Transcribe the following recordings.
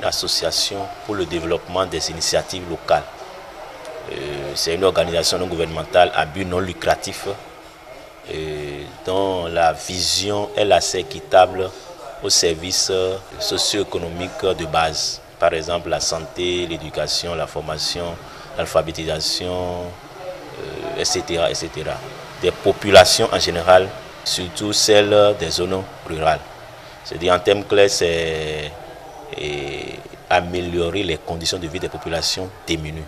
une association pour le développement des initiatives locales. C'est une organisation non gouvernementale à but non lucratif dont la vision est assez équitable aux services socio-économiques de base. Par exemple, la santé, l'éducation, la formation, l'alphabétisation, etc., etc. Des populations en général, surtout celles des zones rurales. C'est-à-dire, en termes clairs, c'est améliorer les conditions de vie des populations démunies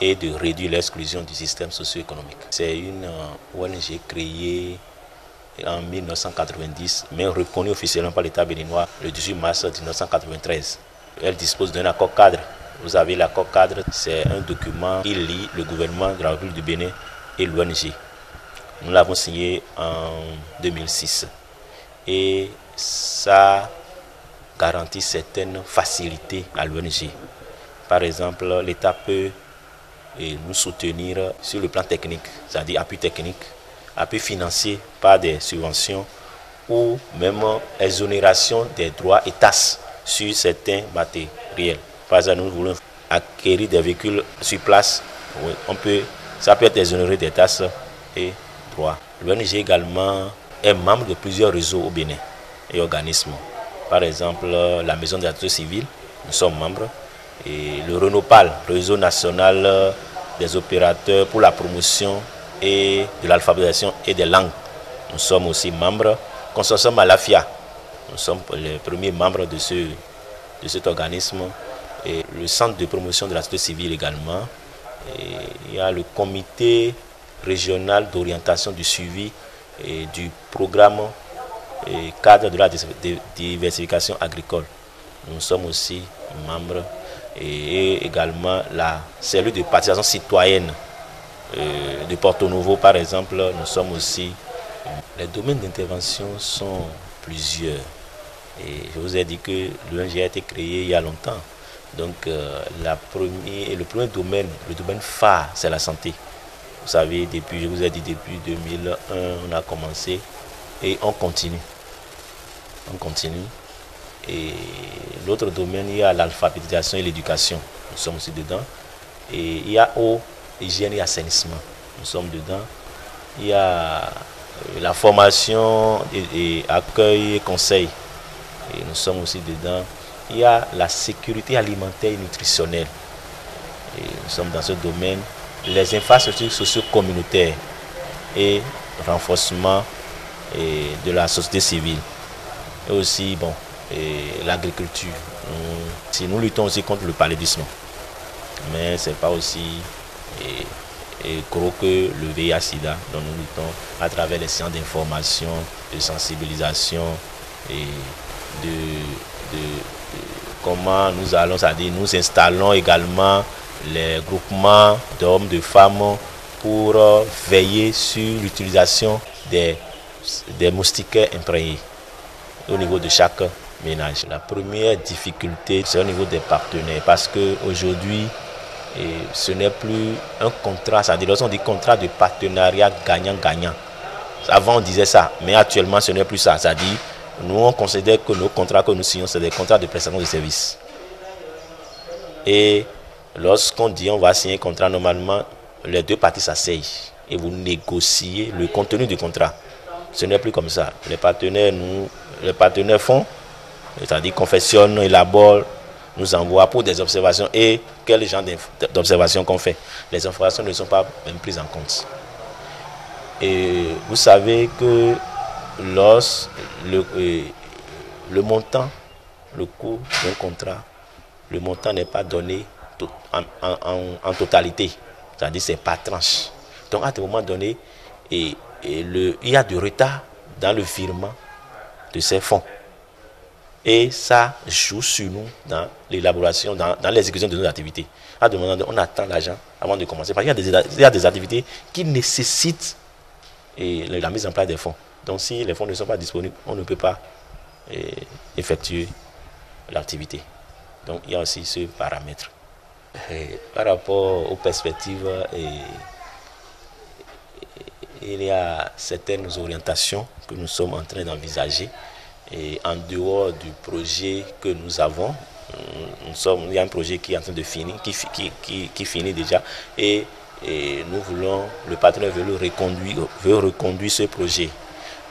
et de réduire l'exclusion du système socio-économique. C'est une ONG créée en 1990, mais reconnue officiellement par l'État béninois le 18 mars 1993. Elle dispose d'un accord cadre. Vous avez l'accord cadre, c'est un document qui lie le gouvernement de la République du Bénin et l'ONG. Nous l'avons signé en 2006. Et ça garantit certaines facilités à l'ONG. Par exemple, l'État peut nous soutenir sur le plan technique, c'est-à-dire appui technique, appui financier par des subventions ou même exonération des droits et taxes sur certains matériels. Par exemple, nous voulons acquérir des véhicules sur place, ça peut être exonéré des taxes et droits. L'ONG également est membre de plusieurs réseaux au Bénin et organismes. Par exemple, la Maison de la Société civile, nous sommes membres, et le RENOPAL, Réseau national des opérateurs pour la promotion et de l'alphabétisation et des langues. Nous sommes aussi membres. Consortium Malafia, nous sommes les premiers membres de cet organisme. Et le Centre de promotion de la société civile également. Et il y a le comité régional d'orientation du suivi et du programme et cadre de la diversification agricole. Nous sommes aussi membres et également la cellule de participation citoyenne de Porto Novo, par exemple. Nous sommes aussi. Les domaines d'intervention sont plusieurs. Et je vous ai dit que l'ONG a été créé il y a longtemps. Donc le premier domaine, le domaine phare, c'est la santé. Vous savez, je vous ai dit, depuis 2001, on a commencé et on continue. Et l'autre domaine, il y a l'alphabétisation et l'éducation. Nous sommes aussi dedans. Et il y a eau, hygiène et assainissement. Nous sommes dedans. Il y a la formation et accueil et conseil. Et nous sommes aussi dedans. Il y a la sécurité alimentaire et nutritionnelle. Et nous sommes dans ce domaine. Les infrastructures socio-communautaires et renforcement de la société civile. Et aussi, l'agriculture. Nous luttons aussi contre le paludisme. Mais ce n'est pas aussi gros que le VIH-Sida. Donc nous luttons à travers les séances d'information, de sensibilisation et comment nous allons, c'est-à-dire nous installons également les groupements d'hommes, de femmes pour veiller sur l'utilisation des moustiquaires imprégnés au niveau de chaque ménage. La première difficulté, c'est au niveau des partenaires, parce qu'aujourd'hui, ce n'est plus un contrat, c'est-à-dire lorsqu'on dit contrat de partenariat gagnant-gagnant. Avant on disait ça, mais actuellement ce n'est plus ça, c'est-à-dire nous on considère que nos contrats que nous signons, c'est des contrats de prestation de services. Et lorsqu'on dit on va signer un contrat, normalement, les deux parties s'asseyent et vous négociez le contenu du contrat. Ce n'est plus comme ça. Les partenaires font, c'est-à-dire confectionnent, élaborent, nous envoient pour des observations. Et quel genre d'observations qu'on fait? Les informations ne sont pas même prises en compte. Et vous savez que le montant, le coût d'un contrat, le montant n'est pas donné en totalité. C'est-à-dire c'est par tranche. Donc à un moment donné, il y a du retard dans le virement de ces fonds. Et ça joue sur nous dans l'élaboration, dans l'exécution de nos activités. À un moment donné, on attend l'argent avant de commencer. Parce qu'il y a des activités qui nécessitent la mise en place des fonds. Donc si les fonds ne sont pas disponibles, on ne peut pas effectuer l'activité. Donc il y a aussi ce paramètre. Et par rapport aux perspectives, il y a certaines orientations que nous sommes en train d'envisager. Et en dehors du projet que nous avons, il y a un projet qui est en train de finir, qui finit déjà, et nous voulons, le partenaire veut reconduire ce projet.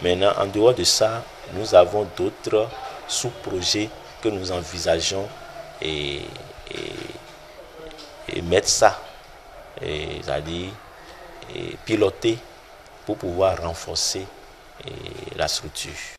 Maintenant, en dehors de ça, nous avons d'autres sous-projets que nous envisageons et mettre ça, c'est-à-dire piloter pour pouvoir renforcer la structure.